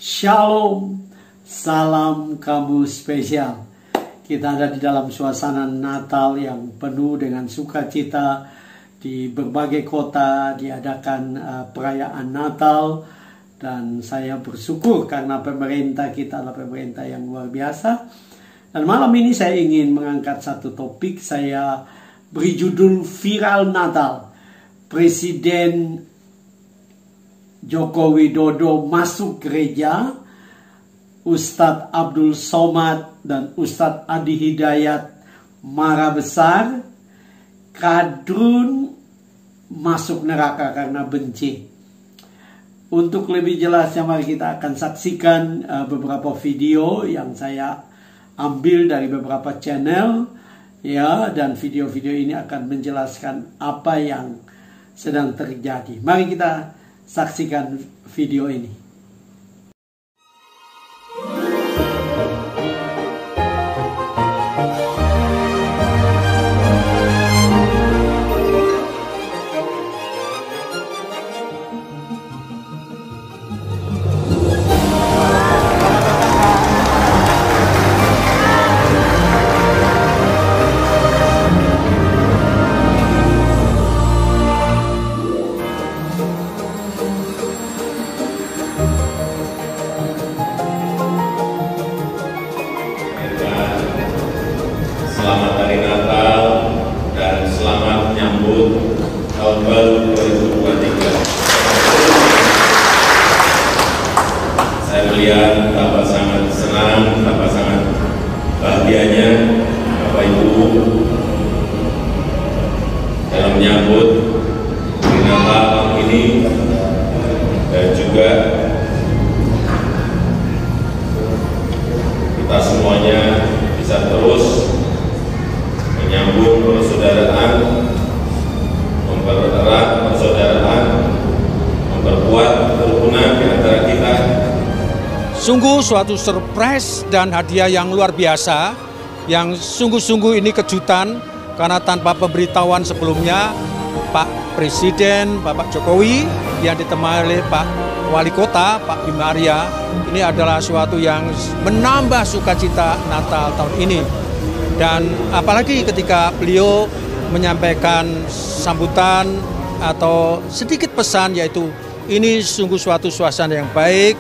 Shalom, salam kamu spesial. Kita ada di dalam suasana Natal yang penuh dengan sukacita. Di berbagai kota diadakan perayaan Natal. Dan saya bersyukur karena pemerintah kita adalah pemerintah yang luar biasa. Dan malam ini saya ingin mengangkat satu topik. Saya beri judul Viral Natal. Presiden Joko Widodo masuk gereja, Ustadz Abdul Somad dan Ustadz Adi Hidayat marah besar, Kadrun masuk neraka karena benci. Untuk lebih jelasnya mari kita akan saksikan beberapa video yang saya ambil dari beberapa channel, ya, dan video-video ini akan menjelaskan apa yang sedang terjadi. Mari kita saksikan video ini. Selamat Hari Natal dan selamat menyambut Tahun Baru 2023. Saya melihat Bapak sangat senang, Bapak sangat bahagianya, Bapak Ibu, dalam menyambut Hari Natal ini, dan juga kita semuanya bisa terus menyambung persaudaraan, mempererat persaudaraan, memperkuat kerukunan di antara kita. Sungguh suatu surprise dan hadiah yang luar biasa, yang sungguh-sungguh ini kejutan, karena tanpa pemberitahuan sebelumnya, Pak Presiden, Bapak Jokowi, yang ditemani oleh Pak Wali Kota, Pak Bima Arya, ini adalah suatu yang menambah sukacita Natal tahun ini. Dan apalagi ketika beliau menyampaikan sambutan atau sedikit pesan, yaitu ini sungguh suatu suasana yang baik,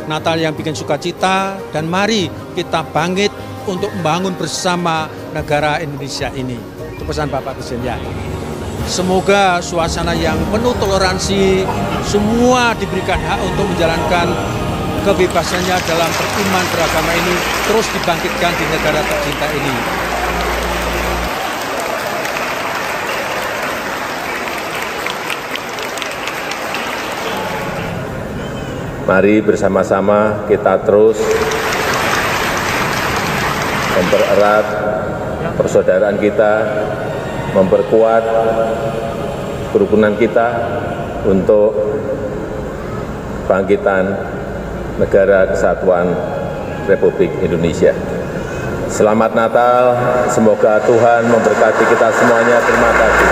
Natal yang bikin sukacita, dan mari kita bangkit untuk membangun bersama negara Indonesia ini. Itu pesan Bapak Presiden ya. Semoga suasana yang penuh toleransi, semua diberikan hak untuk menjalankan kebebasannya dalam beriman beragama ini terus dibangkitkan di negara tercinta ini. Mari bersama-sama kita terus mempererat persaudaraan kita, memperkuat kerukunan kita untuk bangkitan Negara Kesatuan Republik Indonesia. Selamat Natal, semoga Tuhan memberkati kita semuanya. Terima kasih.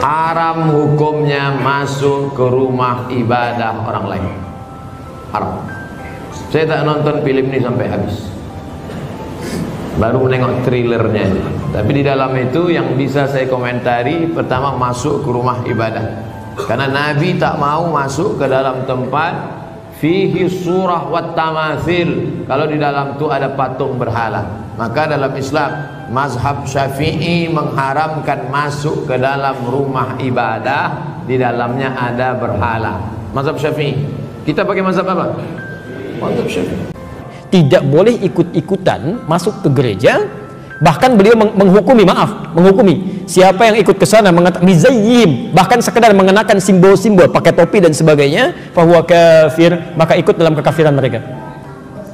Haram hukumnya masuk ke rumah ibadah orang lain. Haram. Saya tak nonton film ini sampai habis, baru menengok trailernya. Tapi di dalam itu yang bisa saya komentari, pertama masuk ke rumah ibadah, karena Nabi tak mau masuk ke dalam tempat fihi surah wat tamathil, kalau di dalam itu ada patung berhala. Maka dalam Islam, mazhab Syafi'i mengharamkan masuk ke dalam rumah ibadah di dalamnya ada berhala. Mazhab Syafi'i. Kita pakai mazhab apa? Mazhab Syafi'i. Tidak boleh ikut-ikutan masuk ke gereja. Bahkan beliau menghukumi siapa yang ikut ke sana mengatakan mizayyim, bahkan sekedar mengenakan simbol-simbol, pakai topi dan sebagainya, fahuwa kafir, maka ikut dalam kekafiran mereka.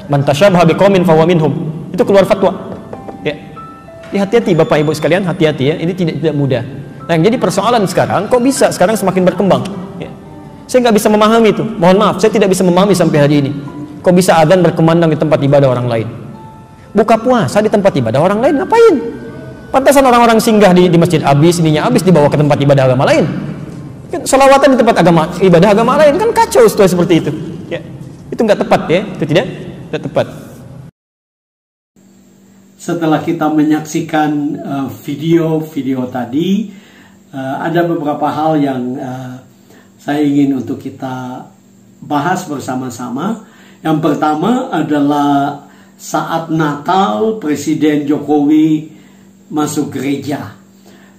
Man tasyabaha biqaumin fahuwa minhum. Itu keluar fatwa. Ya. Hati-hati Bapak Ibu sekalian, hati-hati ya. Ini tidak mudah. Nah, yang jadi persoalan sekarang, kok bisa sekarang semakin berkembang? Ya. Saya nggak bisa memahami itu. Mohon maaf, saya tidak bisa memahami sampai hari ini. Kok bisa adzan berkumandang di tempat ibadah orang lain? Buka puasa di tempat ibadah orang lain, ngapain? Pantasan orang-orang singgah di masjid habis, ininya habis, dibawa ke tempat ibadah agama lain. Kan sholawatan di tempat ibadah agama lain, kan kacau situasi seperti itu. Ya, itu nggak tepat ya, itu tidak tepat. Setelah kita menyaksikan video tadi, ada beberapa hal yang saya ingin untuk kita bahas bersama-sama. Yang pertama adalah saat Natal Presiden Jokowi masuk gereja.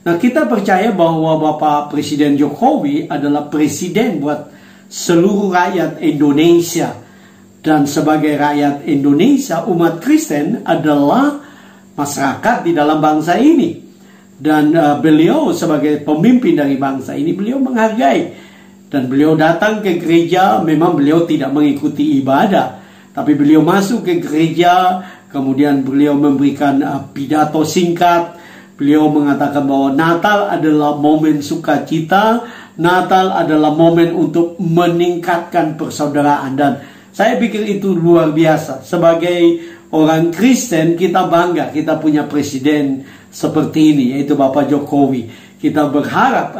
Nah, kita percaya bahwa Bapak Presiden Jokowi adalah presiden buat seluruh rakyat Indonesia. Dan sebagai rakyat Indonesia, umat Kristen adalah masyarakat di dalam bangsa ini. Dan beliau sebagai pemimpin dari bangsa ini, beliau menghargai. Dan beliau datang ke gereja, memang beliau tidak mengikuti ibadah. Tapi beliau masuk ke gereja, kemudian beliau memberikan pidato singkat. Beliau mengatakan bahwa Natal adalah momen sukacita, Natal adalah momen untuk meningkatkan persaudaraan. Dan saya pikir itu luar biasa. Sebagai orang Kristen, kita bangga kita punya presiden seperti ini, yaitu Bapak Jokowi. Kita berharap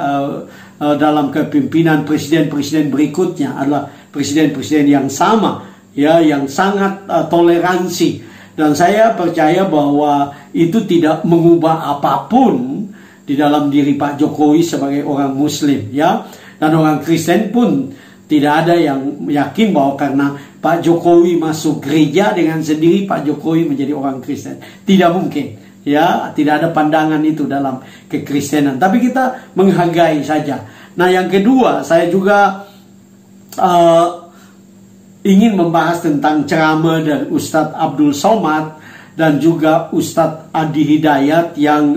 dalam kepemimpinan presiden-presiden berikutnya adalah presiden-presiden yang sama, ya, yang sangat toleransi. Dan saya percaya bahwa itu tidak mengubah apapun di dalam diri Pak Jokowi sebagai orang Muslim, ya. Dan orang Kristen pun tidak ada yang yakin bahwa karena Pak Jokowi masuk gereja dengan sendiri Pak Jokowi menjadi orang Kristen. Tidak mungkin, ya. Tidak ada pandangan itu dalam kekristenan. Tapi kita menghargai saja. Nah, yang kedua, saya juga ingin membahas tentang ceramah dari Ustadz Abdul Somad dan juga Ustadz Adi Hidayat yang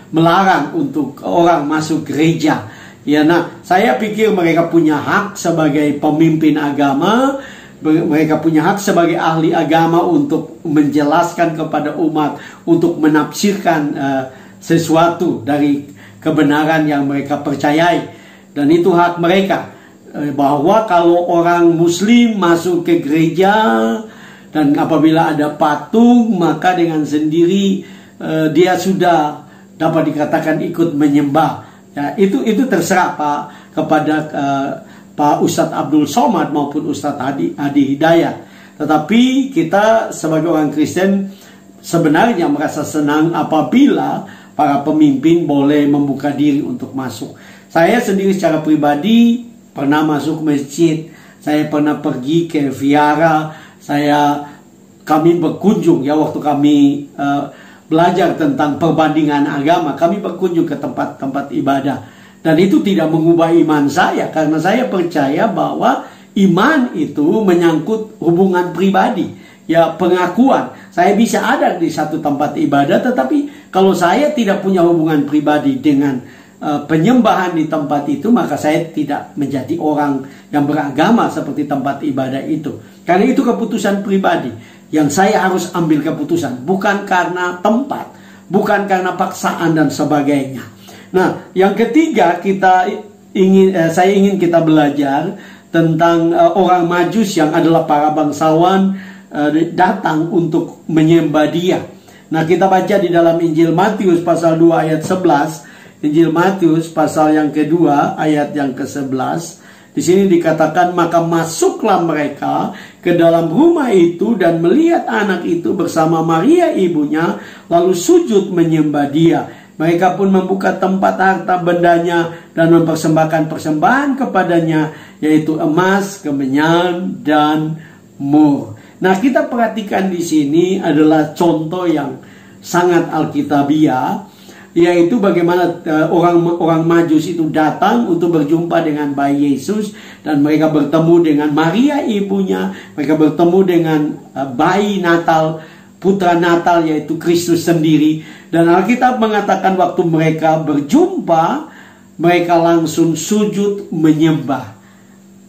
melarang untuk orang masuk gereja. Ya, nah, saya pikir mereka punya hak sebagai pemimpin agama, mereka punya hak sebagai ahli agama untuk menjelaskan kepada umat, untuk menafsirkan sesuatu dari kebenaran yang mereka percayai. Dan itu hak mereka. Bahwa kalau orang Muslim masuk ke gereja dan apabila ada patung, maka dengan sendiri dia sudah dapat dikatakan ikut menyembah. Ya, itu terserah kepada Pak Ustadz Abdul Somad maupun Ustadz Adi Hidayat. Tetapi kita sebagai orang Kristen sebenarnya merasa senang apabila para pemimpin boleh membuka diri untuk masuk. Saya sendiri secara pribadi pernah masuk masjid, saya pernah pergi ke Viara, kami berkunjung, ya, waktu kami belajar tentang perbandingan agama, kami berkunjung ke tempat-tempat ibadah. Dan itu tidak mengubah iman saya, karena saya percaya bahwa iman itu menyangkut hubungan pribadi, ya, pengakuan. Saya bisa ada di satu tempat ibadah, tetapi kalau saya tidak punya hubungan pribadi dengan penyembahan di tempat itu, maka saya tidak menjadi orang yang beragama seperti tempat ibadah itu. Karena itu keputusan pribadi yang saya harus ambil keputusan, bukan karena tempat, bukan karena paksaan dan sebagainya. Nah, yang ketiga saya ingin kita belajar tentang orang Majus yang adalah para bangsawan datang untuk menyembah Dia. Nah, kita baca di dalam Injil Matius pasal 2 ayat 11. Injil Matius pasal yang kedua ayat yang ke-11. Di sini dikatakan, maka masuklah mereka ke dalam rumah itu dan melihat anak itu bersama Maria ibunya, lalu sujud menyembah Dia. Mereka pun membuka tempat harta bendanya dan mempersembahkan persembahan kepadanya, yaitu emas, kemenyan, dan mur. Nah, kita perhatikan di sini adalah contoh yang sangat alkitabiah, yaitu bagaimana orang Majus itu datang untuk berjumpa dengan bayi Yesus, dan mereka bertemu dengan Maria ibunya, mereka bertemu dengan bayi Natal, putra Natal, yaitu Kristus sendiri. Dan Alkitab mengatakan waktu mereka berjumpa, mereka langsung sujud menyembah.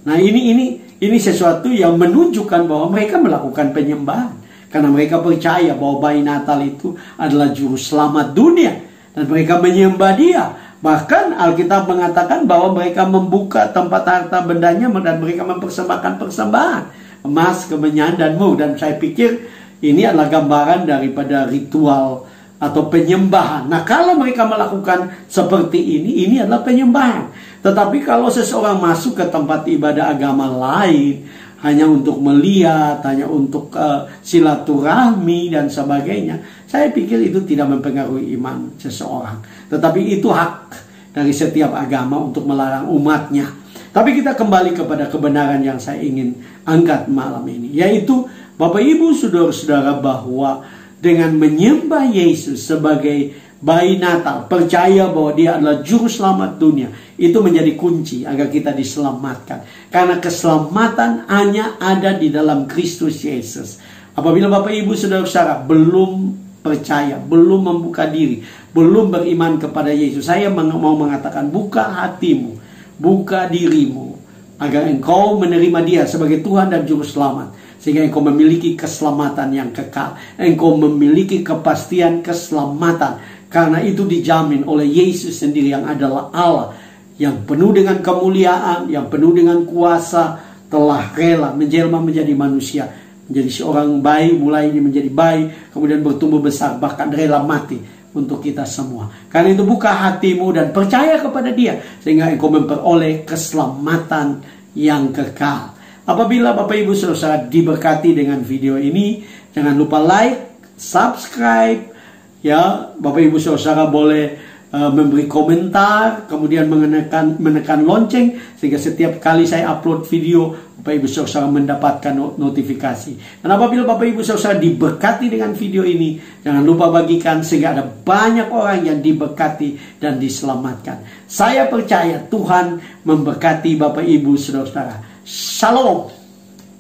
Nah, ini sesuatu yang menunjukkan bahwa mereka melakukan penyembahan, karena mereka percaya bahwa bayi Natal itu adalah juru selamat dunia. Dan mereka menyembah Dia. Bahkan Alkitab mengatakan bahwa mereka membuka tempat harta bendanya dan mereka mempersembahkan persembahan, emas, kemenyan, dan mur. Dan saya pikir ini adalah gambaran daripada ritual atau penyembahan. Nah, kalau mereka melakukan seperti ini adalah penyembahan. Tetapi kalau seseorang masuk ke tempat ibadah agama lain hanya untuk melihat, hanya untuk silaturahmi dan sebagainya, saya pikir itu tidak mempengaruhi iman seseorang. Tetapi itu hak dari setiap agama untuk melarang umatnya. Tapi kita kembali kepada kebenaran yang saya ingin angkat malam ini, yaitu Bapak Ibu saudara-saudara, bahwa dengan menyembah Yesus sebagai bayi Natal, percaya bahwa dia adalah juru selamat dunia, itu menjadi kunci agar kita diselamatkan. Karena keselamatan hanya ada di dalam Kristus Yesus. Apabila Bapak Ibu saudara-saudara belum percaya, belum membuka diri, belum beriman kepada Yesus, saya mau mengatakan, buka hatimu, buka dirimu, agar engkau menerima dia sebagai Tuhan dan Juru Selamat. Sehingga engkau memiliki keselamatan yang kekal. Engkau memiliki kepastian keselamatan. Karena itu dijamin oleh Yesus sendiri yang adalah Allah, yang penuh dengan kemuliaan, yang penuh dengan kuasa, telah rela menjelma menjadi manusia, menjadi seorang bayi, mulai ini menjadi bayi, kemudian bertumbuh besar, bahkan rela mati untuk kita semua. Karena itu buka hatimu dan percaya kepada dia, sehingga engkau memperoleh keselamatan yang kekal. Apabila Bapak Ibu saudara diberkati dengan video ini, jangan lupa like, subscribe. Ya, Bapak Ibu saudara boleh memberi komentar, kemudian menekan lonceng, sehingga setiap kali saya upload video, Bapak Ibu saudara mendapatkan notifikasi. Dan apabila Bapak Ibu saudara diberkati dengan video ini, jangan lupa bagikan sehingga ada banyak orang yang diberkati dan diselamatkan. Saya percaya Tuhan memberkati Bapak Ibu saudara. Shalom.